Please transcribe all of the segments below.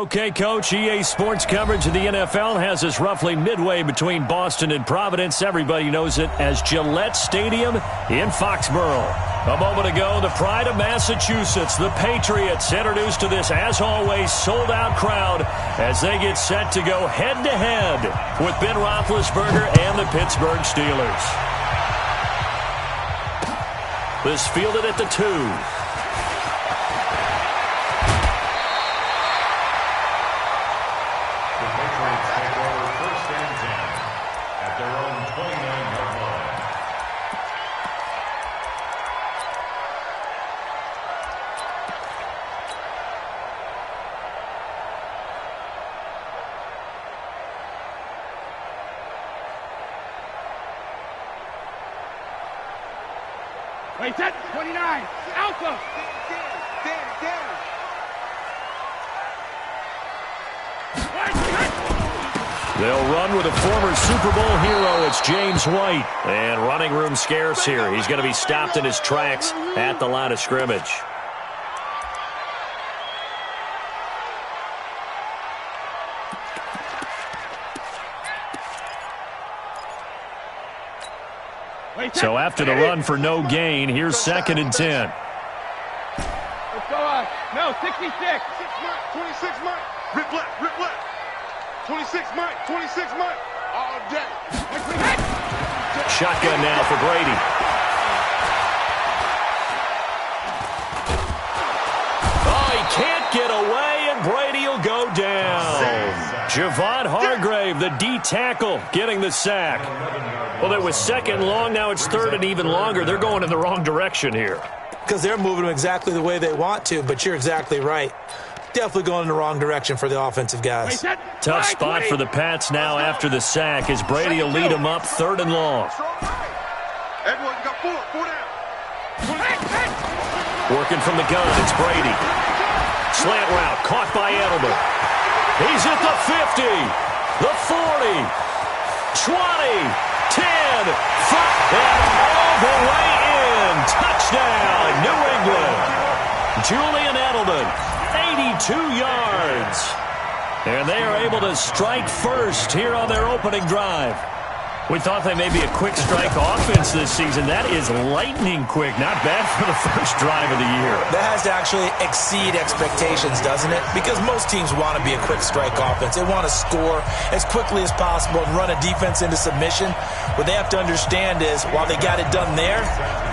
Okay, Coach, EA Sports coverage of the NFL has us roughly midway between Boston and Providence. Everybody knows it as Gillette Stadium in Foxborough. A moment ago, the pride of Massachusetts, the Patriots, introduced to this, as always, sold-out crowd as they get set to go head-to-head with Ben Roethlisberger and the Pittsburgh Steelers. This fielded at the 2. Wait, set, 29, Alpha. They'll run with a former Super Bowl hero. It's James White. And running room scarce here. He's going to be stopped in his tracks at the line of scrimmage. So after the run for no gain, here's 2nd and 10. Let's go up. No, 66. 26 Mike. Rip left. 26 Mike. 26 Mike. All day. Shotgun now for Brady. Oh, he can't get away, and Brady will go down. Javon Hargrave, the D tackle, getting the sack. Well, it was 2nd and long. Now it's 3rd and even longer. They're going in the wrong direction here. Because they're moving them exactly the way they want to, but you're exactly right. Definitely going in the wrong direction for the offensive guys. Tough spot for the Pats now after the sack as Brady will lead them up 3rd and long. Everyone got 4 down. Working from the gun, it's Brady. Slant route, caught by Edelman. He's at the 50, the 40, 20, 10, 5, and all the way in. Touchdown, New England. Julian Edelman, 82 yards. And they are able to strike first here on their opening drive. We thought they may be a quick strike offense this season. That is lightning quick. Not bad for the first drive of the year. That has to actually exceed expectations, doesn't it? Because most teams want to be a quick strike offense. They want to score as quickly as possible and run a defense into submission. What they have to understand is, while they got it done there,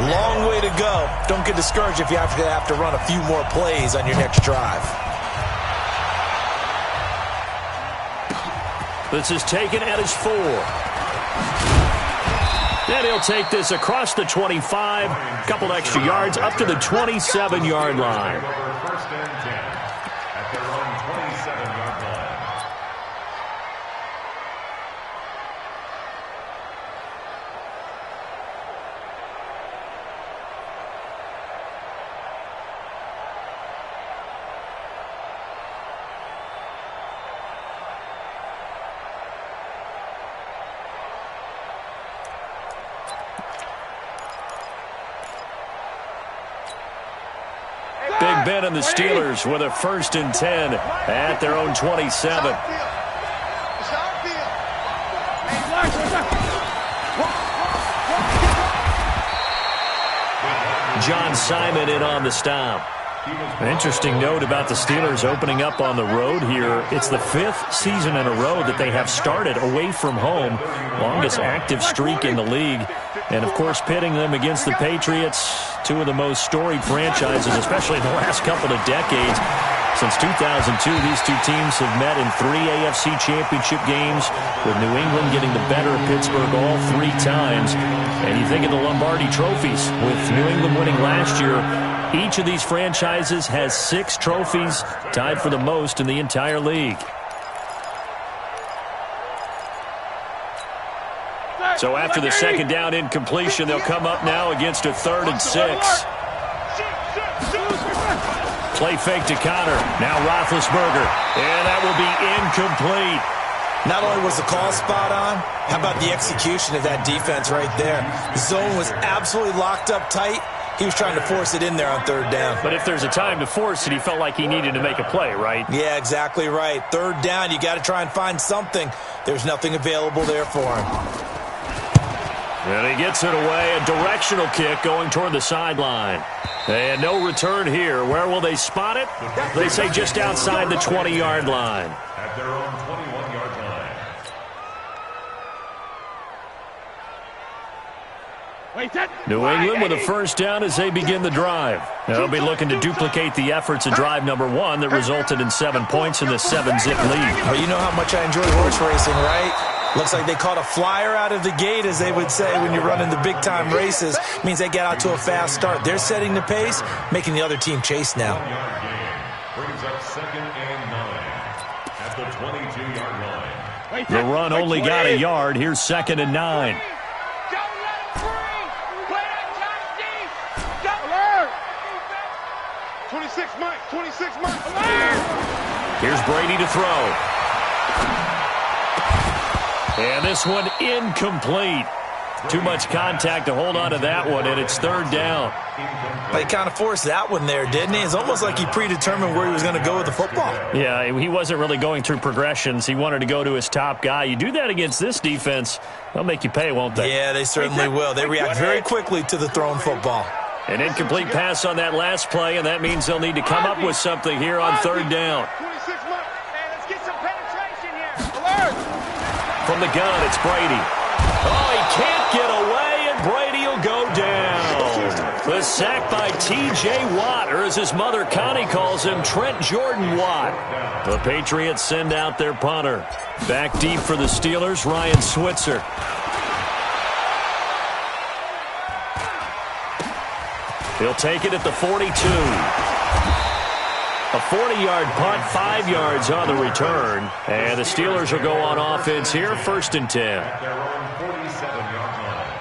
long way to go. Don't get discouraged if you have to run a few more plays on your next drive. This is taken at his 4. And he'll take this across the 25, couple extra yards, up to the 27-yard line. First and 10 at their own 27-yard line. Big Ben and the Steelers with a 1st and 10 at their own 27. John Simon in on the stop. An interesting note about the Steelers opening up on the road here. It's the 5th season in a row that they have started away from home. Longest active streak in the league. And, of course, pitting them against the Patriots, two of the most storied franchises, especially in the last couple of decades. Since 2002, these two teams have met in 3 AFC championship games, with New England getting the better of Pittsburgh all 3 times. And you think of the Lombardi trophies, with New England winning last year. Each of these franchises has 6 trophies, tied for the most in the entire league. So after the 2nd down incompletion, they'll come up now against a 3rd and 6. Play fake to Connor. Now Roethlisberger. And that will be incomplete. Not only was the call spot on, how about the execution of that defense right there? The zone was absolutely locked up tight. He was trying to force it in there on third down. But if there's a time to force it, he felt like he needed to make a play, right? Yeah, exactly right. Third down, you got to try and find something. There's nothing available there for him. And he gets it away, a directional kick going toward the sideline. And no return here. Where will they spot it? They say just outside the 20-yard line. At their own 21-yard line. New England with a first down as they begin the drive. They'll be looking to duplicate the efforts of drive number 1 that resulted in 7 points in the 7-zip lead. Well, you know how much I enjoy horse racing, right? Looks like they caught a flyer out of the gate, as they would say when you're running the big-time races. Means they get out to a fast start. They're setting the pace, making the other team chase now. Brings up 2nd and 9 at the 22-yard line. The run only got a yard. Here's 2nd and 9. 26 Mike, 26 Mike. Here's Brady to throw. And this one incomplete. Too much contact to hold on to that one, and it's third down. He kind of forced that one there, didn't he? It's almost like he predetermined where he was going to go with the football. Yeah, he wasn't really going through progressions. He wanted to go to his top guy. You do that against this defense, they'll make you pay, won't they? Yeah, they certainly will. They react very quickly to the thrown football. An incomplete pass on that last play, and that means they'll need to come up with something here on third down. 26 Mike. Hey, let's get some penetration here. Alert! From the gun, it's Brady. Oh, he can't get away, and Brady will go down. The sack by T.J. Watt, or as his mother Connie calls him, Trent Jordan Watt. The Patriots send out their punter. Back deep for the Steelers, Ryan Switzer. He'll take it at the 42. A 40-yard punt, 5 yards on the return. And the Steelers will go on offense here, 1st and 10. At their own 47-yard line.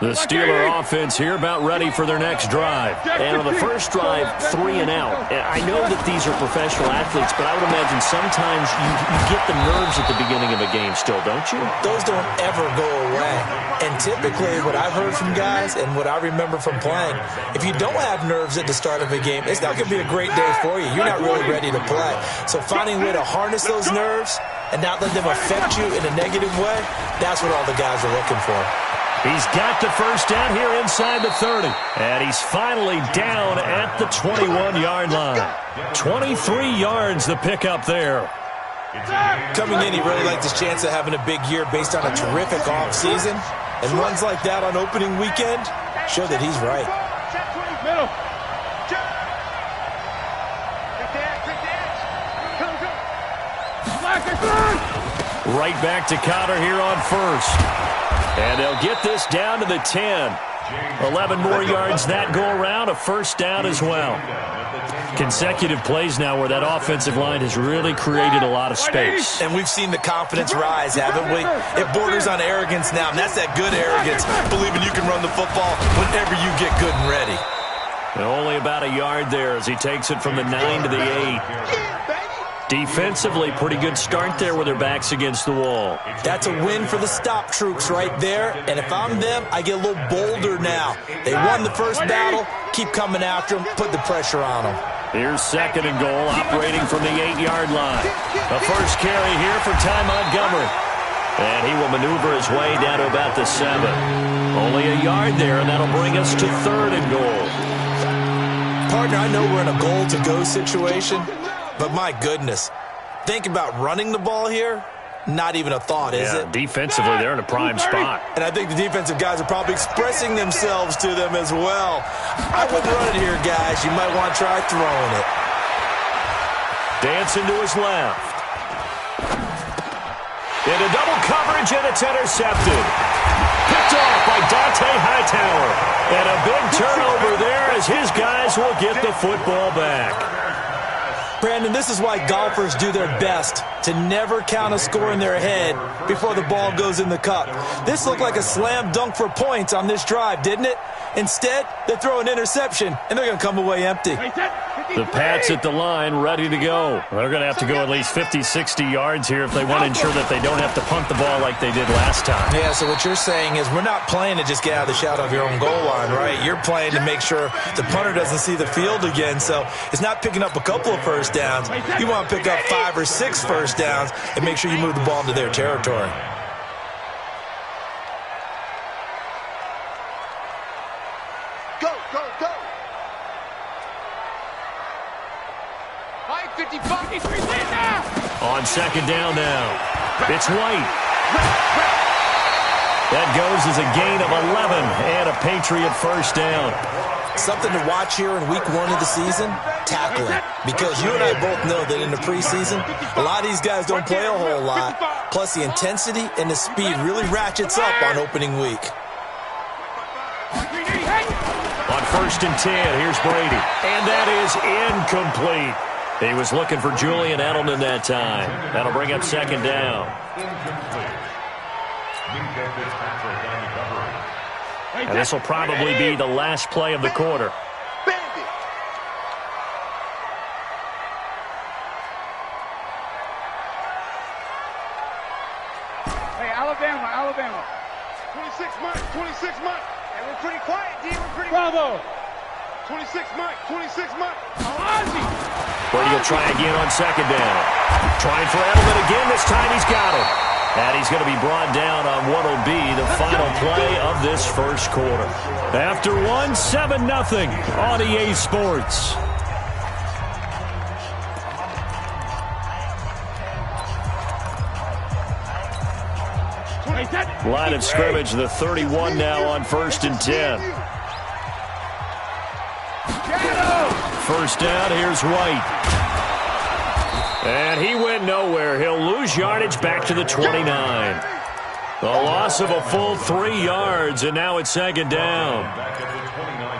The Steeler offense here about ready for their next drive. And on the first drive, 3 and out. I know that these are professional athletes, but I would imagine sometimes you get the nerves at the beginning of a game still, don't you? Those don't ever go away. And typically what I've heard from guys and what I remember from playing, if you don't have nerves at the start of a game, it's not going to be a great day for you. You're not really ready to play. So finding a way to harness those nerves and not let them affect you in a negative way, that's what all the guys are looking for. He's got the first down here inside the 30. And he's finally down at the 21-yard line. 23 yards the pickup there. Coming in, he really liked his chance of having a big year based on a terrific offseason. And runs like that on opening weekend show that he's right. Middle. Right back to Connor here on first. And they'll get this down to the 10. 11 more yards that go around, a first down as well. Consecutive plays now where that offensive line has really created a lot of space. And we've seen the confidence rise, haven't we? It borders on arrogance now, and that's that good arrogance, believing you can run the football whenever you get good and ready. And only about a yard there as he takes it from the 9 to the 8. Defensively, pretty good start there with their backs against the wall. That's a win for the stop troops right there. And if I'm them, I get a little bolder now. They won the first battle. Keep coming after them. Put the pressure on them. Here's 2nd and goal, operating from the 8-yard line. The first carry here for Ty Montgomery. And he will maneuver his way down to about the 7. Only a yard there, and that'll bring us to 3rd and goal. Partner, I know we're in a goal-to-go situation, but my goodness, think about running the ball here. Not even a thought, is it? Defensively, they're in a prime spot. And I think the defensive guys are probably expressing themselves to them as well. I wouldn't run it here, guys. You might want to try throwing it. Dancing to his left. Into double coverage, and it's intercepted. Picked off by Dante Hightower. And a big turnover there as his guys will get the football back. Brandon, this is why golfers do their best to never count a score in their head before the ball goes in the cup. This looked like a slam dunk for points on this drive, didn't it? Instead, they throw an interception, and they're going to come away empty. The Pats at the line, ready to go. They're going to have to go at least 50, 60 yards here if they want to ensure that they don't have to punt the ball like they did last time. Yeah, so what you're saying is we're not playing to just get out of the shadow of your own goal line, right? You're playing to make sure the punter doesn't see the field again. So it's not picking up a couple of first downs. You want to pick up 5 or 6 first downs and make sure you move the ball into their territory. Go, go, go. 55. On second down now. It's White. That goes as a gain of 11 and a Patriot first down. Something to watch here in week 1 of the season, tackling. Because you and I both know that in the preseason, a lot of these guys don't play a whole lot. Plus the intensity and the speed really ratchets up on opening week. On first and 10, here's Brady. And that is incomplete. He was looking for Julian Edelman that time. That'll bring up second down. And this will probably be the last play of the quarter. Hey, Alabama. 26 Mike, 26 Mike. Hey, we're pretty quiet, D. We're pretty Bravo. 26 Mike, 26 Mike. Ozzy. Brady will try again on second down. Trying for Edelman again. This time he's got him. And he's going to be brought down on what will be the final play of this first quarter. After 1, 7-0 on EA Sports. Line of scrimmage, the 31 now on first and 10. First down, here's White. And he went nowhere. He'll lose yardage back to the 29. The loss of a full 3 yards, and now it's second down.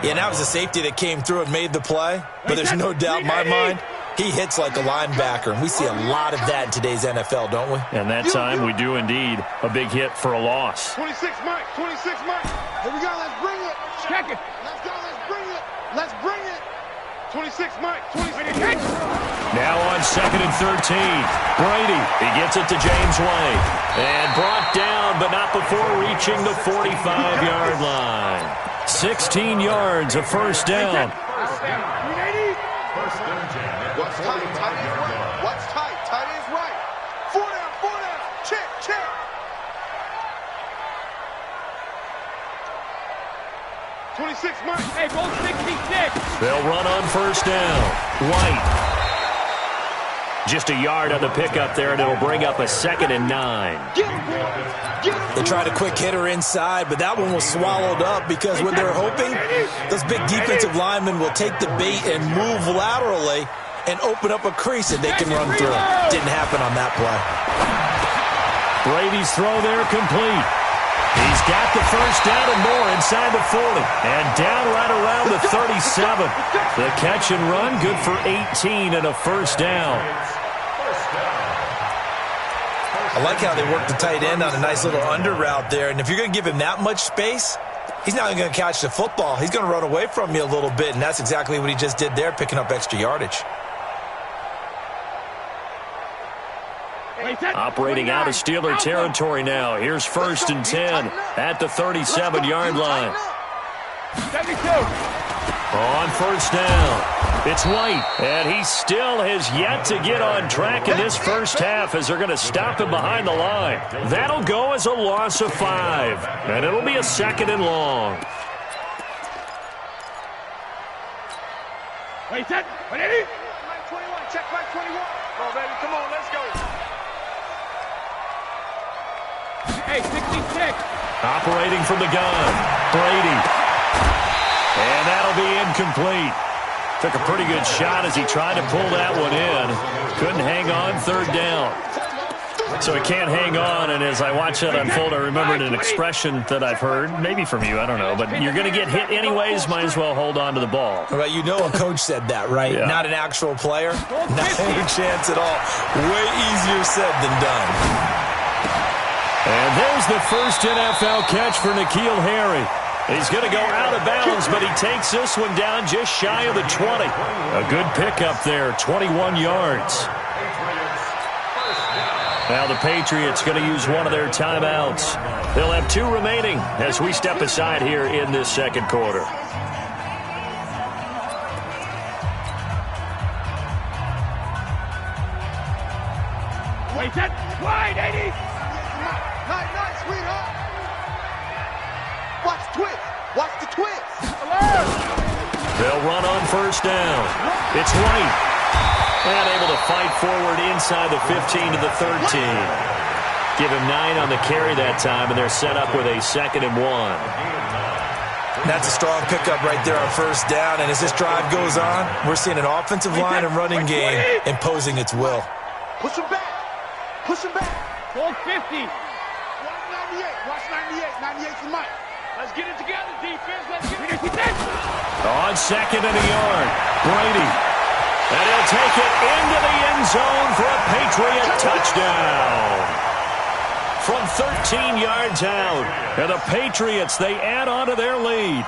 Yeah, that was a safety that came through and made the play. But there's no doubt in my mind, he hits like a linebacker. And we see a lot of that in today's NFL, don't we? And that time we do indeed. A big hit for a loss. 26 Mike, 26 Mike. Here we go, let's bring it. Check it. Let's go, let's bring it. Let's bring it. 26 Mike, 26. Now on second and 13. Brady, he gets it to James White. And brought down, but not before reaching the 45-yard line. 16 yards, a first down. What's tight? Tight is right. What's tight? Tight is right. 4 down, 4 down. Check, check. 26 Mike. Hey, goal 66. They'll run on first down. White. Just a yard on the pickup there, and it'll bring up a second and 9. They tried a quick hitter inside, but that one was swallowed up because what they're hoping, those big defensive linemen will take the bait and move laterally and open up a crease that they can run through. Didn't happen on that play. Brady's throw there complete. He's got the first down and more inside the 40. And down right around the 37. The catch and run, good for 18 and a first down. I like how they work the tight end on a nice little under route there. And if you're going to give him that much space, he's not going to catch the football. He's going to run away from you a little bit, and that's exactly what he just did there, picking up extra yardage. Operating out of Steeler territory now. Here's first and 10 at the 37-yard line. 72. On first down, it's White, and he still has yet to get on track in this first half as they're going to stop him behind the line. That'll go as a loss of 5, and it'll be a second and long. Wait, set. 180. Mike 21, check Mike 21. Come on, baby, come on, let's go. Hey, 66. Operating from the gun, Brady. And that'll be incomplete. Took a pretty good shot as he tried to pull that one in. Couldn't hang on, third down. So he can't hang on, and as I watch that unfold, I remembered an expression that I've heard, maybe from you, I don't know, but you're going to get hit anyways, might as well hold on to the ball. Well, you know a coach said that, right? Yeah. Not an actual player. Not any chance at all. Way easier said than done. And there's the first NFL catch for N'Keal Harry. He's going to go out of bounds, but he takes this one down just shy of the 20. A good pickup there, 21 yards. Now the Patriots going to use one of their timeouts. They'll have 2 remaining as we step aside here in this second quarter. Wait, that wide, 80. Night, sweetheart. Watch the twist. Watch the twist. They'll run on first down. It's White. And able to fight forward inside the 15 to the 13. Give him 9 on the carry that time, and they're set up with a 2nd and 1. That's a strong pickup right there on first down, and as this drive goes on, we're seeing an offensive line and running game imposing its will. Push him back. Push him back. Hold 50. Watch 98. Watch 98. 98's the mic. Let's get it together, defense. Let's get it. On 2nd and a yard, Brady. And he'll take it into the end zone for a Patriot touchdown. From 13 yards out. And the Patriots, they add on to their lead.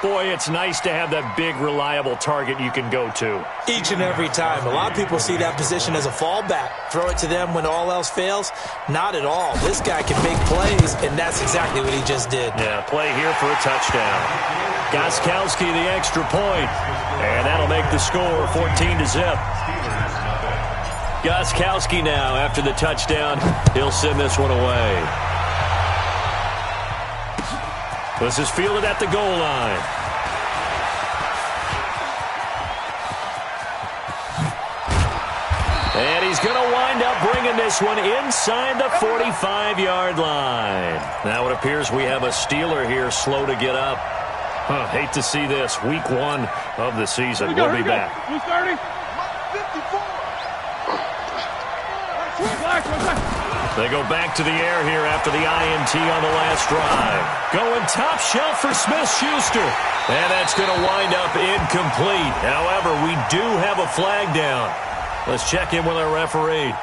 Boy, it's nice to have that big, reliable target you can go to. Each and every time. A lot of people see that position as a fallback. Throw it to them when all else fails. Not at all. This guy can make plays, and that's exactly what he just did. Yeah, play here for a touchdown. Gostkowski the extra point. And that'll make the score 14-0. Gostkowski now, after the touchdown, he'll send this one away. This is fielded at the goal line. And he's going to wind up bringing this one inside the 45-yard line. Now it appears we have a Steeler here slow to get up. Hate to see this. Week 1 of the season. We'll be back. Who's starting? 54. They go back to the air here after the INT on the last drive. Going top shelf for Smith-Schuster. And that's going to wind up incomplete. However, we do have a flag down. Let's check in with our referee.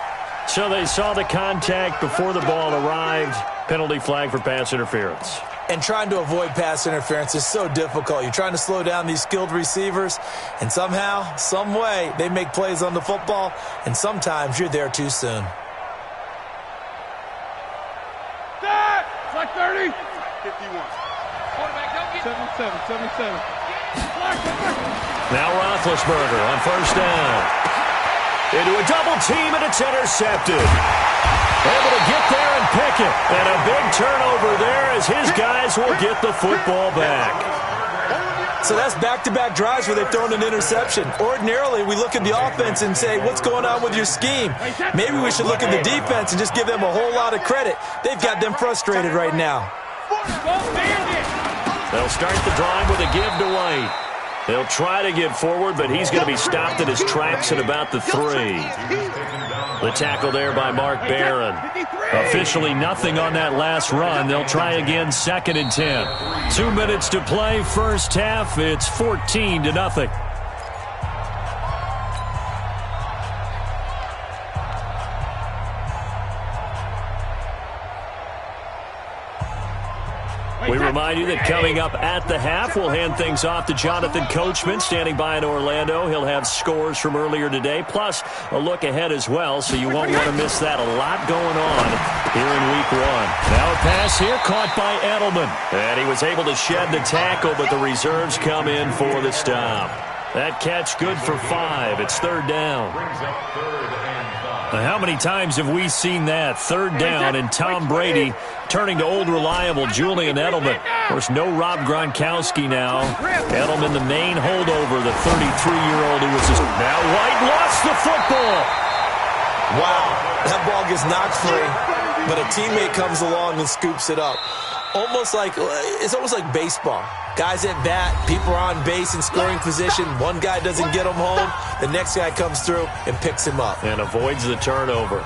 So they saw the contact before the ball arrived. Penalty flag for pass interference. And trying to avoid pass interference is so difficult. You're trying to slow down these skilled receivers, and somehow, some way, they make plays on the football, and sometimes you're there too soon. Flag 30. 51. Quarterback, don't get 77. Now Roethlisberger on first down. Into a double team, and it's intercepted. Able to get there and pick it. And a big turnover there as his guys will get the football back. So that's back-to-back drives where they've thrown an interception. Ordinarily, we look at the offense and say, what's going on with your scheme? Maybe we should look at the defense and just give them a whole lot of credit. They've got them frustrated right now. They'll start the drive with a give to White. They'll try to get forward, but he's going to be stopped in his tracks at about the 3. The tackle there by Mark Barron. Officially nothing on that last run. They'll try again, 2nd and 10. 2 minutes to play, first half. It's 14-0. We remind you that coming up at the half, we'll hand things off to Jonathan Coachman, standing by in Orlando. He'll have scores from earlier today, plus a look ahead as well, so you won't want to miss that. A lot going on here in Week 1. Now a pass here caught by Edelman. And he was able to shed the tackle, but the reserves come in for the stop. That catch good for 5. It's 3rd down. How many times have we seen that? 3rd down, and Tom Brady turning to old reliable Julian Edelman. Of course, no Rob Gronkowski now. Edelman, the main holdover, the 33-year-old who was just... Now White lost the football. Wow, that ball gets knocked free, but a teammate comes along and scoops it up. It's almost like baseball. Guys at bat, people are on base in scoring position. One guy doesn't get him home. The next guy comes through and picks him up. And avoids the turnover.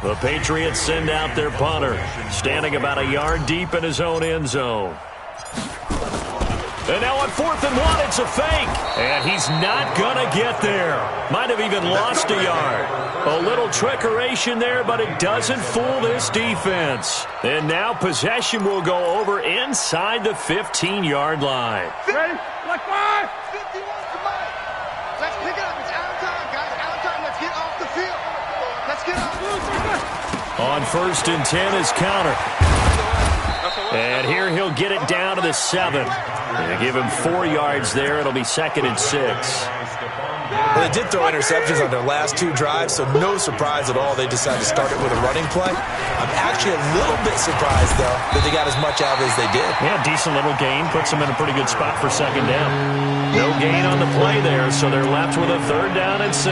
The Patriots send out their punter, standing about a yard deep in his own end zone. And now on 4th and 1, it's a fake. And he's not going to get there. Might have even lost a yard. A little trickeration there, but it doesn't fool this defense. And now possession will go over inside the 15-yard line. Ready? Like 5. 51 to Mike. Let's pick it up. It's out of time, guys. Out of time. Let's get off the field. Let's get off. On 1st and 10 is counter. And here he'll get it down to the 7. They give him 4 yards there. It'll be 2nd and 6. Well, they did throw interceptions on their last 2 drives, so no surprise at all they decided to start it with a running play. I'm actually a little bit surprised, though, that they got as much out of it as they did. Yeah, decent little gain. Puts them in a pretty good spot for 2nd down. No gain on the play there, so they're left with a 3rd down and 6.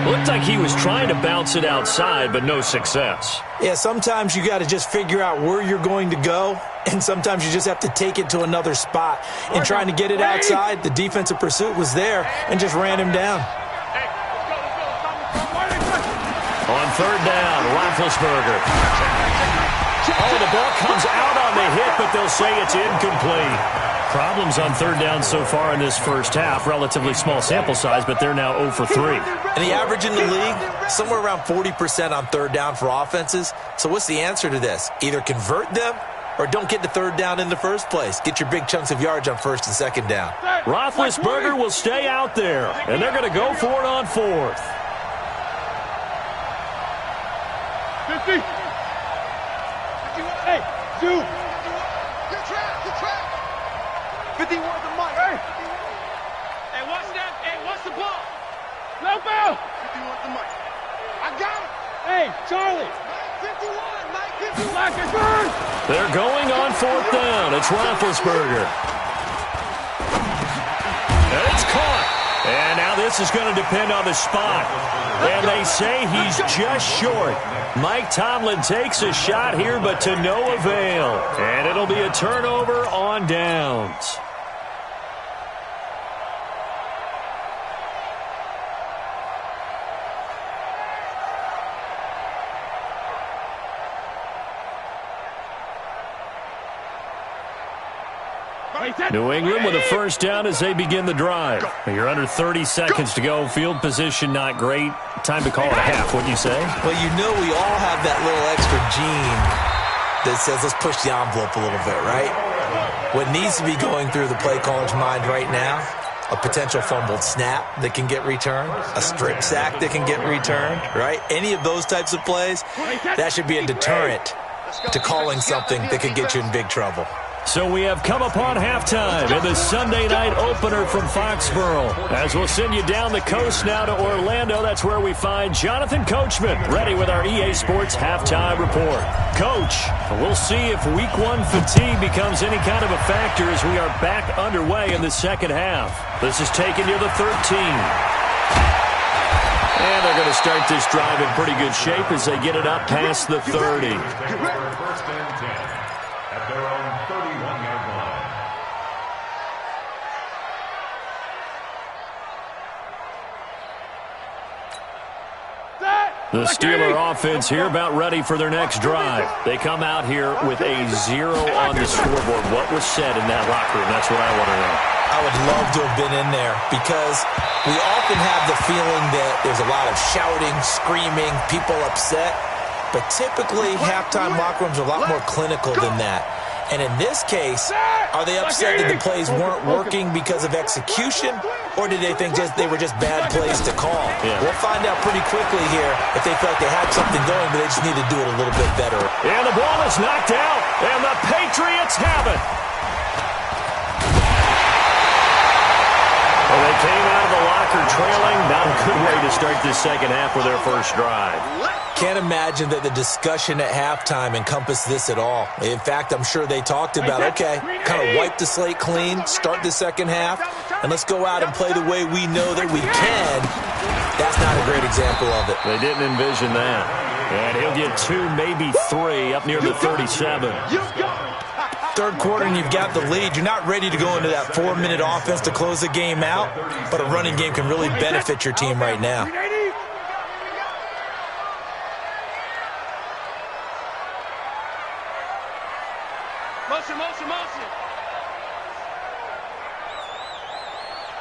Looked like he was trying to bounce it outside, but no success. Yeah, sometimes you got to just figure out where you're going to go, and sometimes you just have to take it to another spot. And trying to get it outside, the defensive pursuit was there and just ran him down. On 3rd down, Roethlisberger. Oh, the ball comes out on the hit, but they'll say it's incomplete. Problems on 3rd down so far in this first half. Relatively small sample size, but they're now 0 for 3. And the average in the league, somewhere around 40% on 3rd down for offenses. So what's the answer to this? Either convert them or don't get to 3rd down in the first place. Get your big chunks of yards on 1st and 2nd down. Roethlisberger will stay out there, and they're going to go for it on 4th. 50. Hey, 2. Good track. 51 to Mike. Hey, watch that. Hey, watch the ball. No foul. 51 to Mike. I got it. Hey, Charlie. 51, Mike. 51. Black and burn. They're going on 4th down. It's Roethlisberger. And it's caught. And now this is going to depend on the spot. And they say he's just short. Mike Tomlin takes a shot here, but to no avail. And it'll be a turnover on downs. New England with a 1st down as they begin the drive. You're under 30 seconds to go. Field position not great. Time to call it a half, wouldn't you say? Well, you know we all have that little extra gene that says let's push the envelope a little bit, right? What needs to be going through the play caller's mind right now, a potential fumbled snap that can get returned, a strip sack that can get returned, right? Any of those types of plays, that should be a deterrent to calling something that could get you in big trouble. So we have come upon halftime in the Sunday night opener from Foxborough. As we'll send you down the coast now to Orlando, that's where we find Jonathan Coachman ready with our EA Sports halftime report. Coach, we'll see if week 1 fatigue becomes any kind of a factor as we are back underway in the second half. This is taken near the 13. And they're going to start this drive in pretty good shape as they get it up past the 30. First and 10 at their own 31-yard line. The Steeler offense here about ready for their next drive. They come out here with a 0 on the scoreboard. What was said in that locker room? That's what I want to know. I would love to have been in there because we often have the feeling that there's a lot of shouting, screaming, people upset. But typically, halftime locker rooms are a lot more clinical than that. And in this case, are they upset that the plays weren't working because of execution, or did they think they were just bad plays to call? Yeah. We'll find out pretty quickly here if they felt they had something going, but they just need to do it a little bit better. And the ball is knocked out, and the Patriots have it. Well, they came out of the locker trailing. Not a good way to start this second half with their first drive. Can't imagine that the discussion at halftime encompassed this at all. In fact, I'm sure they talked about, okay, kind of wipe the slate clean, start the second half, and let's go out and play the way we know that we can. That's not a great example of it. They didn't envision that. And he'll get 2, maybe 3 up near the 37. Third quarter and you've got the lead. You're not ready to go into that 4-minute offense to close the game out, but a running game can really benefit your team right now. Motion.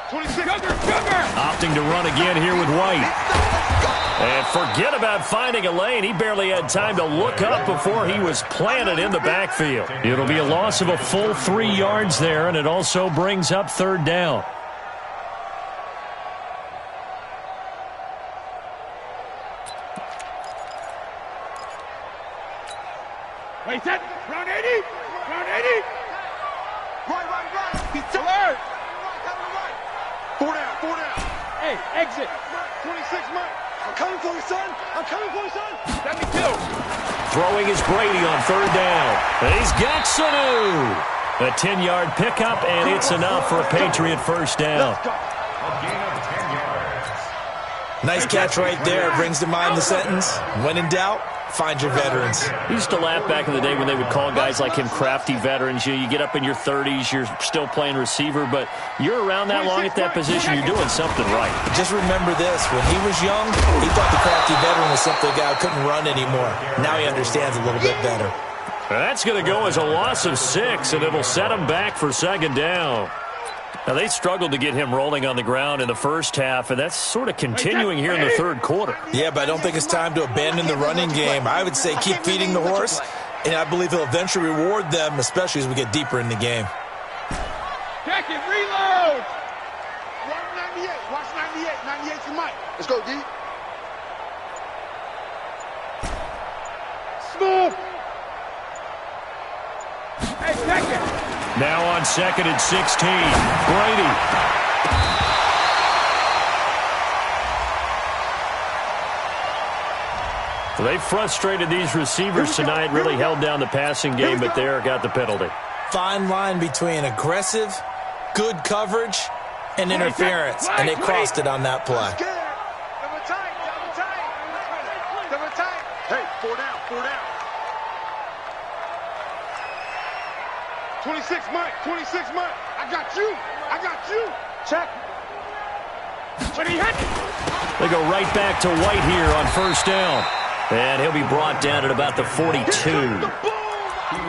Opting to run again here with White. And forget about finding a lane. He barely had time to look up before he was planted in the backfield. It'll be a loss of a full 3 yards there, and it also brings up third down. Wait, set. Round 80. Round 80. Right. He's Alert. right. 4 down. Hey, exit. 26, Mike. I'm coming for you, son. 72. Throwing is Brady on third down. And he's got Sanu. A 10-yard pickup, and it's enough for a Patriot first down. A gain of 10 yards. Nice catch right there. Brings to mind the sentence, when in doubt, find your veterans. We used to laugh back in the day when they would call guys like him crafty veterans. You get up in your 30s, you're still playing receiver, but you're around that long at that position, you're doing something right. Just remember this. When he was young, he thought the crafty veteran was something a guy who couldn't run anymore. Now he understands a little bit better. That's going to go as a loss of 6, and it'll set him back for second down. Now, they struggled to get him rolling on the ground in the first half, and that's sort of continuing here in the third quarter. Yeah, but I don't think it's time to abandon the running game. I would say keep feeding the horse, and I believe he'll eventually reward them, especially as we get deeper in the game. Check it, reload. 198. Watch 98. 98 to Mike. Let's go, D. Smooth. Hey, check it. Now on second and 16, Brady. So they frustrated these receivers tonight, really held down the passing game, but there got the penalty. Fine line between aggressive, good coverage, and interference, and they crossed it on that play. Double tight. Hey, 4 down. 26, Mike. I got you. Check. But he hit. They go right back to White here on first down. And he'll be brought down at about the 42.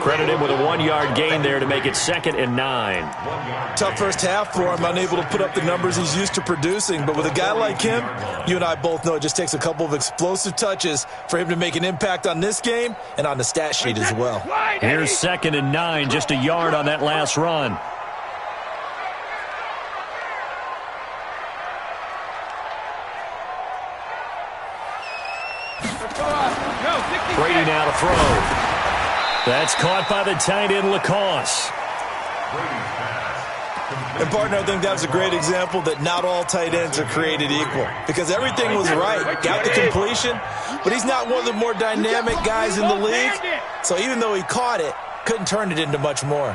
Credit him with a 1-yard gain there to make it 2nd and 9. Tough first half for him, unable to put up the numbers he's used to producing. But with a guy like him, you and I both know it just takes a couple of explosive touches for him to make an impact on this game and on the stat sheet as well. Here's 2nd and 9, just a yard on that last run. Brady now to throw. That's caught by the tight end, Lacoste. And, partner, I think that was a great example that not all tight ends are created equal. Because everything was right. Got the completion, but he's not one of the more dynamic guys in the league. So even though he caught it, couldn't turn it into much more.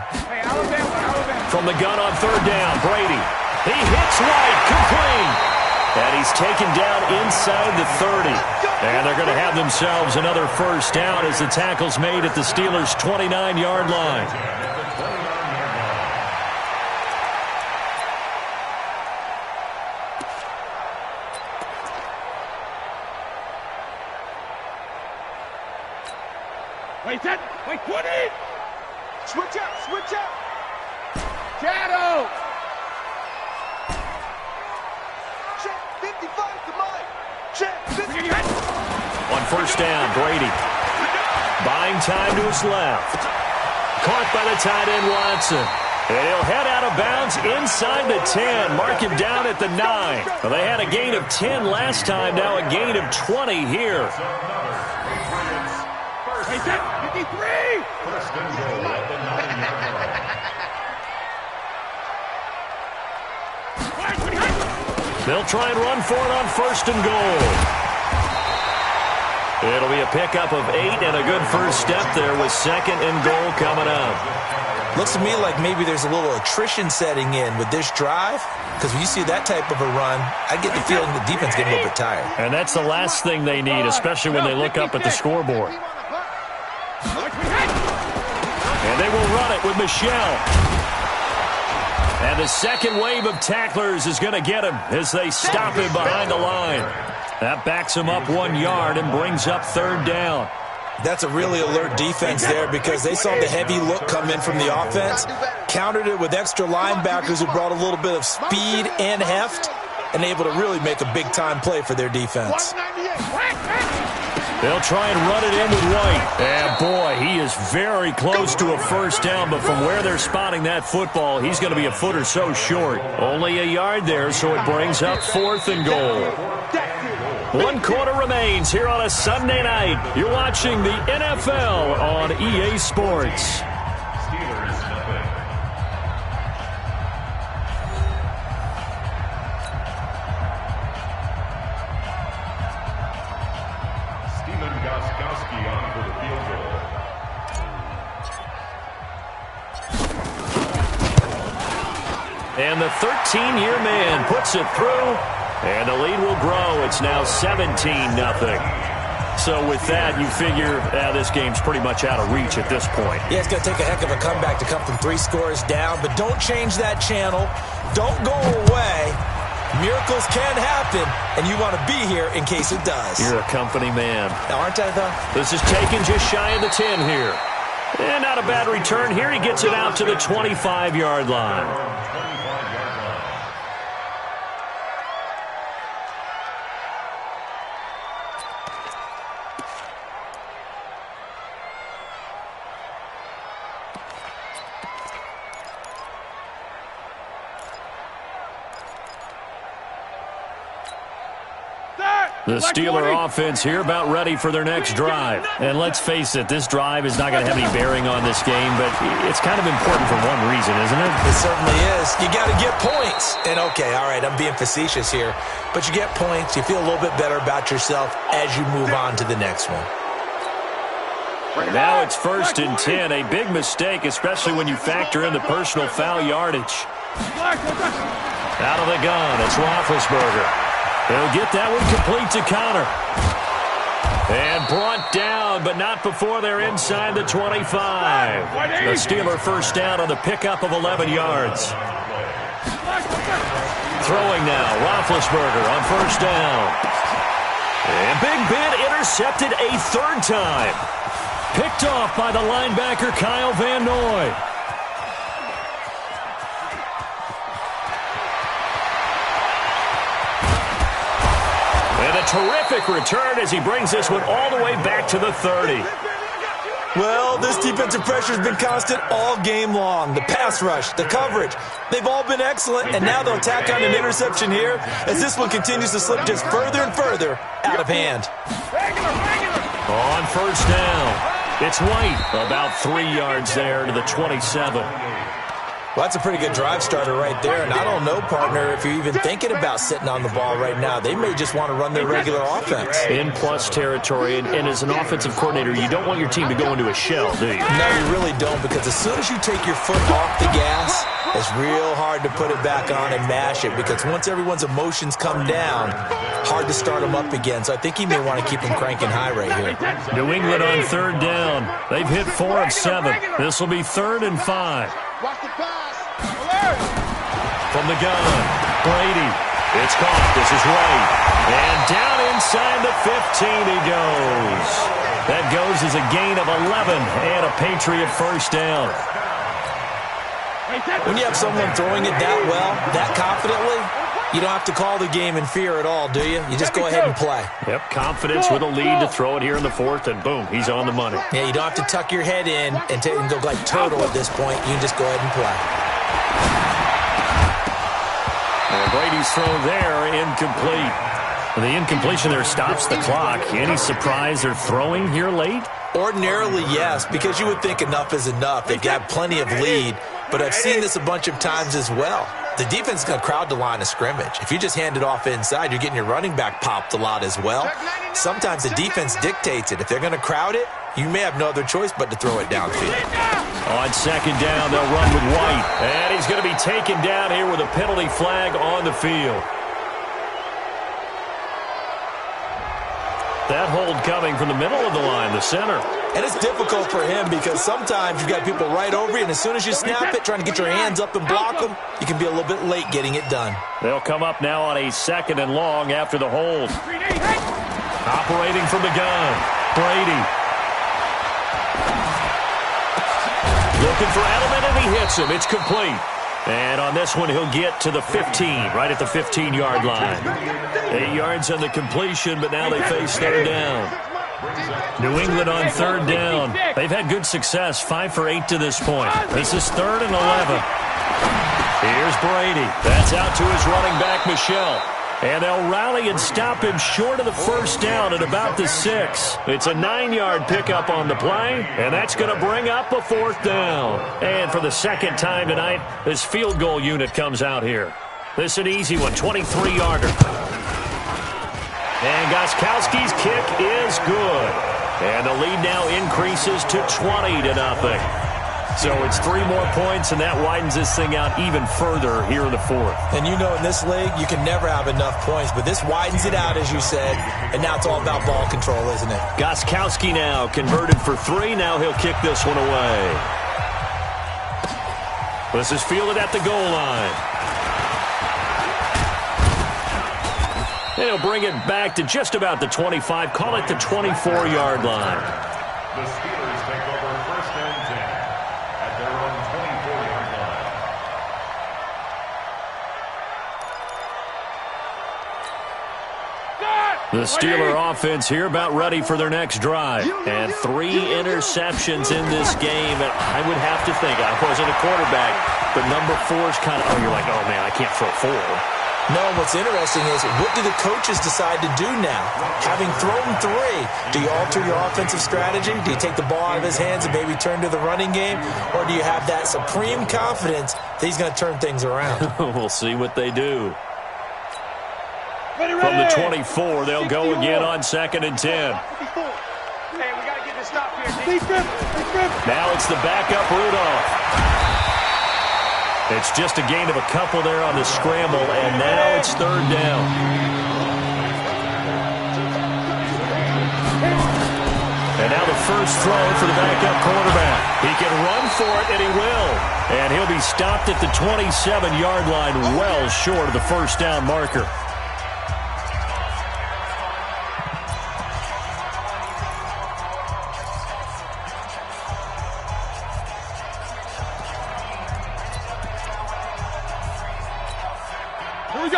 From the gun on third down, Brady. He hits White, complete. And he's taken down inside the 30. And they're going to have themselves another first down as the tackle's made at the Steelers' 29-yard line. Wait, set. Wait, 20. Switch up. Shadow. Check 55 to Mike. Check 50. On first down, Brady. Buying time to his left. Caught by the tight end, Watson. And he'll head out of bounds inside the 10. Mark him down at the 9. Well, they had a gain of 10 last time, now a gain of 20 here. Wait, set. 53. First and goal at the 9-yard line. They'll try and run for it on first and goal. It'll be a pickup of 8 and a good first step there with 2nd and goal coming up. Looks to me like maybe there's a little attrition setting in with this drive, because when you see that type of a run, I get the feeling the defense getting a little bit tired. And that's the last thing they need, especially when they look up at the scoreboard. And they will run it with Michelle. And the second wave of tacklers is going to get him as they stop him behind the line. That backs him up 1 yard and brings up third down. That's a really alert defense there because they saw the heavy look come in from the offense, countered it with extra linebackers who brought a little bit of speed and heft, and able to really make a big-time play for their defense. They'll try and run it in with White. And, boy, he is very close to a first down, but from where they're spotting that football, he's going to be a foot or so short. Only a yard there, so it brings up 4th and goal. 1 quarter remains here on a Sunday night. You're watching the NFL on EA Sports. And the 13-year man puts it through, and the lead will grow. It's now 17-0. So with that, you figure this game's pretty much out of reach at this point. Yeah, it's going to take a heck of a comeback to come from 3 scores down, but don't change that channel. Don't go away. Miracles can happen, and you want to be here in case it does. You're a company man. Aren't I, though? This is taken just shy of the 10 here. And not a bad return here. He gets it out to the 25-yard line. The Steeler offense here about ready for their next drive. And let's face it, this drive is not going to have any bearing on this game, but it's kind of important for one reason, isn't it? It certainly is. You got to get points. And okay, all right, I'm being facetious here, but you get points, you feel a little bit better about yourself as you move on to the next one. Now it's 1st and 10, a big mistake, especially when you factor in the personal foul yardage. Out of the gun, it's Roethlisberger. They'll get that one complete to Connor. And brought down, but not before they're inside the 25. The Steeler first down on the pickup of 11 yards. Throwing now, Roethlisberger on first down. And Big Ben intercepted a 3rd time. Picked off by the linebacker Kyle Van Noy. Terrific return as he brings this one all the way back to the 30. Well, this defensive pressure has been constant all game long. The pass rush, the coverage, they've all been excellent, and now they'll tack on an interception here as this one continues to slip just further and further out of hand. On first down, it's White, about 3 yards there to the 27. Well, that's a pretty good drive starter right there, and I don't know, partner, if you're even thinking about sitting on the ball right now. They may just want to run their regular offense. In plus territory, and as an offensive coordinator, you don't want your team to go into a shell, do you? No, you really don't, because as soon as you take your foot off the gas, it's real hard to put it back on and mash it, because once everyone's emotions come down, hard to start them up again. So I think he may want to keep them cranking high right here. New England on 3rd down. They've hit 4 of 7. This will be 3rd and 5. Watch the pass. From the gun, Brady. It's caught. This is White. And down inside the 15 he goes. That goes as a gain of 11 and a Patriot first down. When you have someone throwing it that well, that confidently, you don't have to call the game in fear at all, do you? You just go ahead and play. Yep, confidence with a lead to throw it here in the 4th, and boom, he's on the money. Yeah, you don't have to tuck your head in and go like turtle at this point. You can just go ahead and play. And Brady's throw there, incomplete. The incompletion there stops the clock. Any surprise they're throwing here late? Ordinarily, yes, because you would think enough is enough. They've got plenty of lead, but I've seen this a bunch of times as well. The defense is going to crowd the line of scrimmage. If you just hand it off inside, you're getting your running back popped a lot as well. Sometimes the defense dictates it. If they're going to crowd it, you may have no other choice but to throw it downfield. On 2nd down, they'll run with White. And he's going to be taken down here with a penalty flag on the field. That hold coming from the middle of the line, the center. And it's difficult for him because sometimes you've got people right over you, and as soon as you snap it, trying to get your hands up and block them, you can be a little bit late getting it done. They'll come up now on a 2nd and long after the hold. Operating from the gun, Brady. looking for Edelman, and he hits him. It's complete. And on this one, he'll get to the 15, right at the 15-yard line. 8 yards on the completion, but now they face third down. New England on third down. They've had good success, 5 for 8 to this point. This is 3rd and 11. Here's Brady. That's out to his running back, Michel. And they'll rally and stop him short of the first down at about the 6. It's a 9-yard pickup on the play, and that's going to bring up a 4th down. And for the second time tonight, this field goal unit comes out here. This is an easy one, 23-yarder. And Gostkowski's kick is good. And the lead now increases to 20-0. So it's 3 more points, and that widens this thing out even further here in the 4th. And you know in this league, you can never have enough points, but this widens it out, as you said, and now it's all about ball control, isn't it? Gostkowski now converted for 3. Now he'll kick this one away. This is fielded at the goal line. And he'll bring it back to just about the 25, call it the 24-yard line. The Steelers take over 1st and 10 at their own 24-yard line. The Steeler offense here about ready for their next drive. And 3 interceptions in this game. And I would have to think, I wasn't a quarterback, but number 4 is kind of, you're like, oh, man, I can't throw 4. No, what's interesting is, what do the coaches decide to do now? Having thrown 3, do you alter your offensive strategy? Do you take the ball out of his hands and maybe turn to the running game? Or do you have that supreme confidence that he's going to turn things around? We'll see what they do. From the 24, they'll go again on 2nd and 10. Hey, we got to get this stop here. Now it's the backup Rudolph. It's just a gain of a couple there on the scramble, and now it's 3rd down. And now the first throw for the backup quarterback. He can run for it, and he will. And he'll be stopped at the 27-yard line, well short of the first down marker.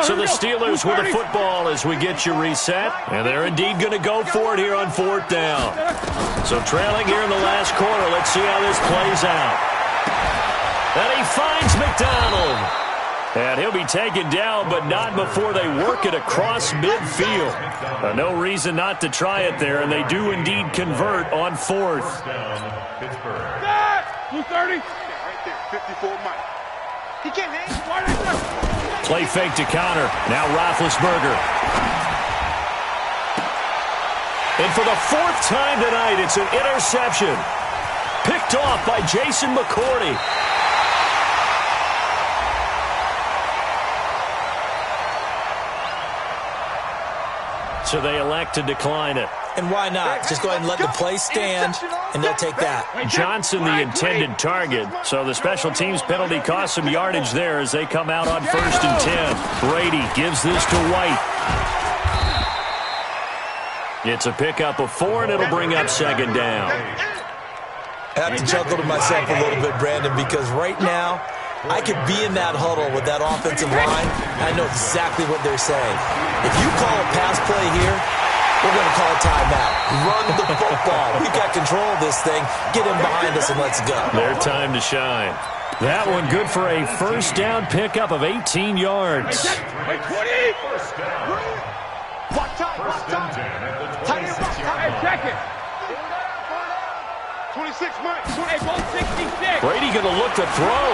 So the Steelers with the football as we get you reset. And they're indeed going to go for it here on 4th down. So trailing here in the last quarter. Let's see how this plays out. And he finds McDonald. And he'll be taken down, but not before they work it across midfield. No reason not to try it there, and they do indeed convert on 4th. Pittsburgh. 230. Right there, 54 Mike. He can't hang. Play fake to Connor. Now Roethlisberger. And for the 4th time tonight, it's an interception. Picked off by Jason McCourty. So they elect to decline it. And why not? Just go ahead and let the play stand, and they'll take that. Johnson, the intended target. So the special teams penalty cost some yardage there as they come out on 1st and 10. Brady gives this to White. It's a pickup of 4, and it'll bring up 2nd down. I have to chuckle to myself a little bit, Brandon, because right now, I could be in that huddle with that offensive line. I know exactly what they're saying. If you call a pass play here, we're going to call a timeout. Run the football. We've got control of this thing. Get him behind us and let's go. Their time to shine. That one good for a first down pickup of 18 yards. Wait, 20. First down. What time? What First and time? 10 at the Tight end, 26-yard Hey, line. check it. 26 Mike. Hey, ball 66. Brady going to look to throw.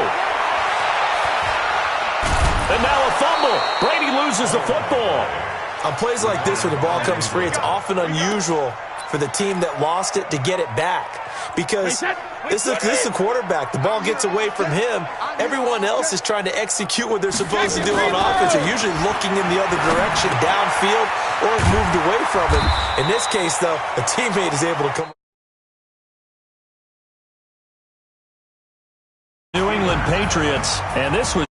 And now a fumble. Brady loses the football. On plays like this where the ball comes free, it's often unusual for the team that lost it to get it back. Because this is the quarterback. The ball gets away from him. Everyone else is trying to execute what they're supposed to do on offense. They're usually looking in the other direction, downfield, or moved away from him. In this case, though, a teammate is able to come. New England Patriots, and this was